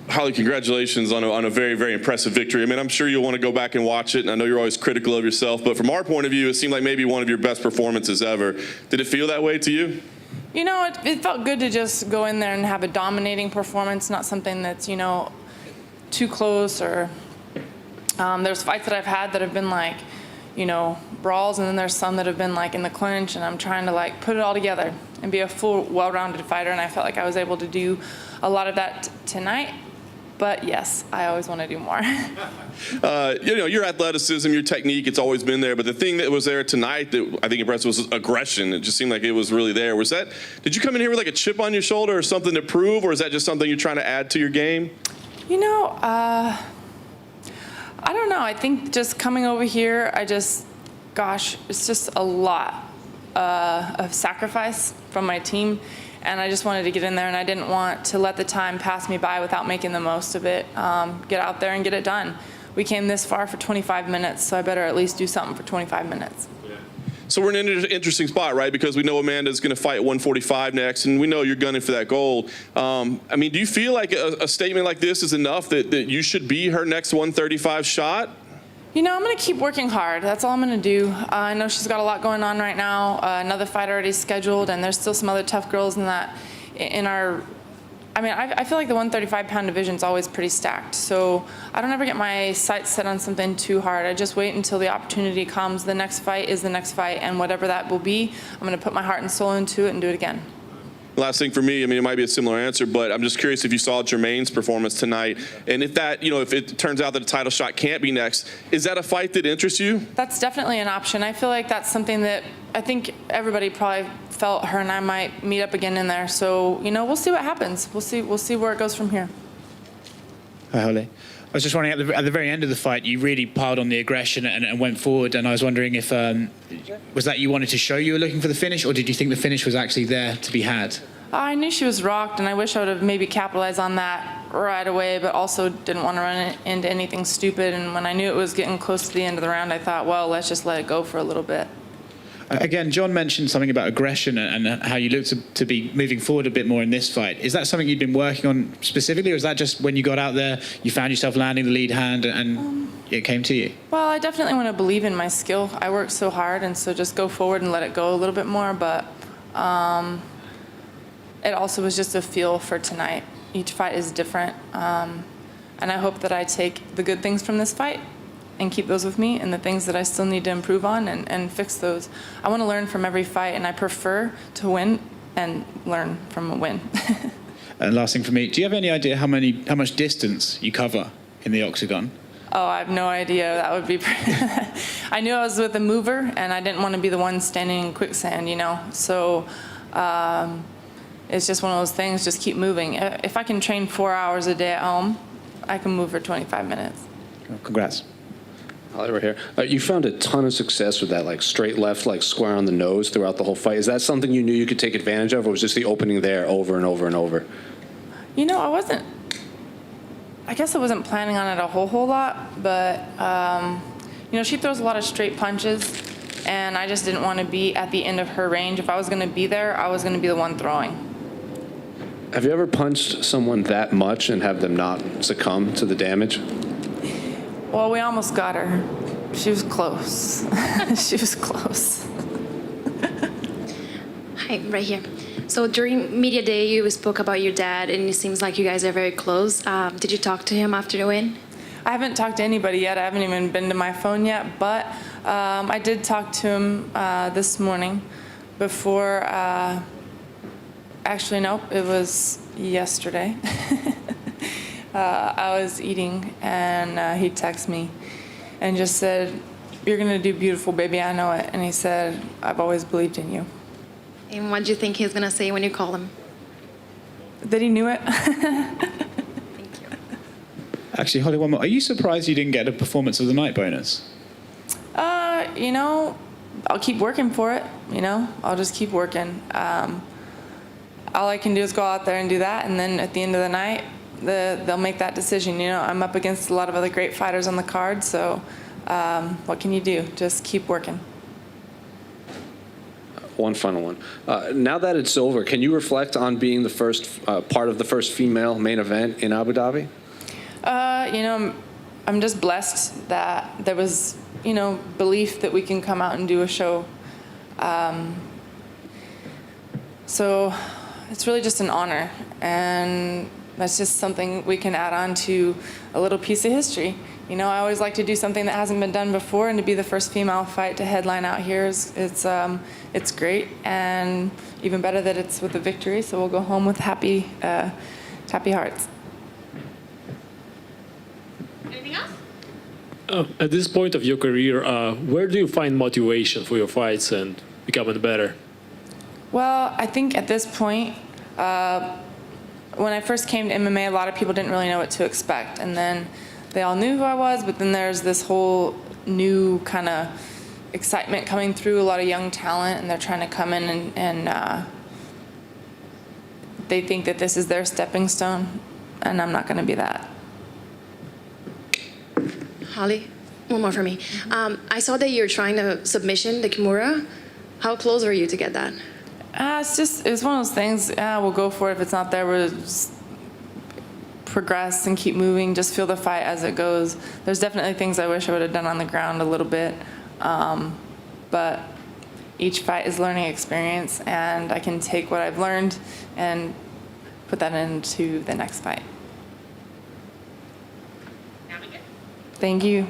Holly, congratulations on a very, very impressive victory. I mean, I'm sure you'll want to go back and watch it, and I know you're always critical of yourself, but from our point of view, it seemed like maybe one of your best performances ever. Did it feel that way to you? You know, it felt good to just go in there and have a dominating performance, not something that's, you know, too close. Or there's fights that I've had that have been like, you know, brawls, and then there's some that have been like in the clinch, and I'm trying to like put it all together and be a full, well-rounded fighter, and I felt like I was able to do a lot of that tonight. But yes, I always want to do more. You know, your athleticism, your technique, it's always been there. But the thing that was there tonight that I think impressed was aggression. It just seemed like it was really there. Was that, did you come in here with like a chip on your shoulder or something to prove, or is that just something you're trying to add to your game? You know, I don't know. I think just coming over here, gosh, it's just a lot of sacrifice from my team. And I just wanted to get in there, and I didn't want to let the time pass me by without making the most of it. Get out there and get it done. We came this far for 25 minutes, so I better at least do something for 25 minutes. So we're in an interesting spot, right? Because we know Amanda's going to fight 145 next, and we know you're gunning for that gold. I mean, do you feel like a statement like this is enough that you should be her next 135 shot? You know, I'm going to keep working hard. That's all I'm going to do. I know she's got a lot going on right now. Another fight already scheduled, and there's still some other tough girls in our. I mean, I feel like the 135-pound division is always pretty stacked. So I don't ever get my sights set on something too hard. I just wait until the opportunity comes. The next fight is the next fight, and whatever that will be, I'm going to put my heart and soul into it and do it again. Last thing for me, I mean, it might be a similar answer, but I'm just curious if you saw Jermaine's performance tonight, and if that, you know, if it turns out that a title shot can't be next, is that a fight that interests you? That's definitely an option. I feel like that's something that I think everybody probably felt her and I might meet up again in there. So, you know, we'll see what happens. We'll see where it goes from here. Hi, Holly. I was just wondering, at the very end of the fight, you really piled on the aggression and went forward, and I was wondering if, was that you wanted to show you were looking for the finish, or did you think the finish was actually there to be had? I knew she was rocked, and I wish I would have maybe capitalized on that right away, but also didn't want to run into anything stupid, and when I knew it was getting close to the end of the round, I thought, well, let's just let it go for a little bit. Again, John mentioned something about aggression and how you look to be moving forward a bit more in this fight. Is that something you've been working on specifically, or is that just when you got out there, you found yourself landing the lead hand and it came to you? Well, I definitely want to believe in my skill. I work so hard, and so just go forward and let it go a little bit more, but it also was just a feel for tonight. Each fight is different, and I hope that I take the good things from this fight and keep those with me, and the things that I still need to improve on and fix those. I want to learn from every fight, and I prefer to win and learn from a win. And last thing for me, do you have any idea how much distance you cover in the octagon? Oh, I have no idea. That would be I knew I was with a mover, and I didn't want to be the one standing in quicksand, you know. So it's just one of those things, just keep moving. If I can train 4 hours a day at home, I can move for 25 minutes. Oh, congrats. Holly, right here. You found a ton of success with that, like straight left, like square on the nose throughout the whole fight. Is that something you knew you could take advantage of, or was just the opening there over and over and over? You know, I guess I wasn't planning on it a whole lot, but, you know, she throws a lot of straight punches, and I just didn't want to be at the end of her range. If I was going to be there, I was going to be the one throwing. Have you ever punched someone that much and have them not succumb to the damage? Well, we almost got her. She was close. She was close. Hi, right here. So during media day, you spoke about your dad, and it seems like you guys are very close. Did you talk to him after the win? I haven't talked to anybody yet. I haven't even been to my phone yet, but I did talk to him this morning before, actually, nope, it was yesterday. I was eating, and he texted me and just said, "You're going to do beautiful, baby, I know it." And he said, "I've always believed in you." And what do you think he's going to say when you call him? That he knew it. Thank you. Actually, Holly, one more. Are you surprised you didn't get a performance of the night bonus? You know, I'll keep working for it, you know. I'll just keep working. All I can do is go out there and do that, and then at the end of the night, they'll make that decision. You know, I'm up against a lot of other great fighters on the card, so what can you do? Just keep working. one final one. Now that it's over, can you reflect on being the first part of the first female main event in Abu Dhabi? You know, I'm just blessed that there was, you know, belief that we can come out and do a show. So it's really just an honor, and that's just something we can add on to a little piece of history. You know, I always like to do something that hasn't been done before, and to be the first female fight to headline out here it's great, and even better that it's with a victory. So we'll go home with happy hearts. Anything else? At this point of your career, where do you find motivation for your fights and becoming better? Well, I think at this point, when I first came to MMA, a lot of people didn't really know what to expect, and then they all knew who I was, but then there's this whole new kind of excitement coming through, a lot of young talent, and they're trying to come in and they think that this is their stepping stone, and I'm not going to be that. Holly, one more for me. I saw that you're trying to submission the Kimura. How close are you to get that? It's one of those things, we'll go for it. If it's not there, we'll just progress and keep moving, just feel the fight as it goes. There's definitely things I wish I would have done on the ground a little bit, but each fight is learning experience, and I can take what I've learned and put that into the next fight. Thank you.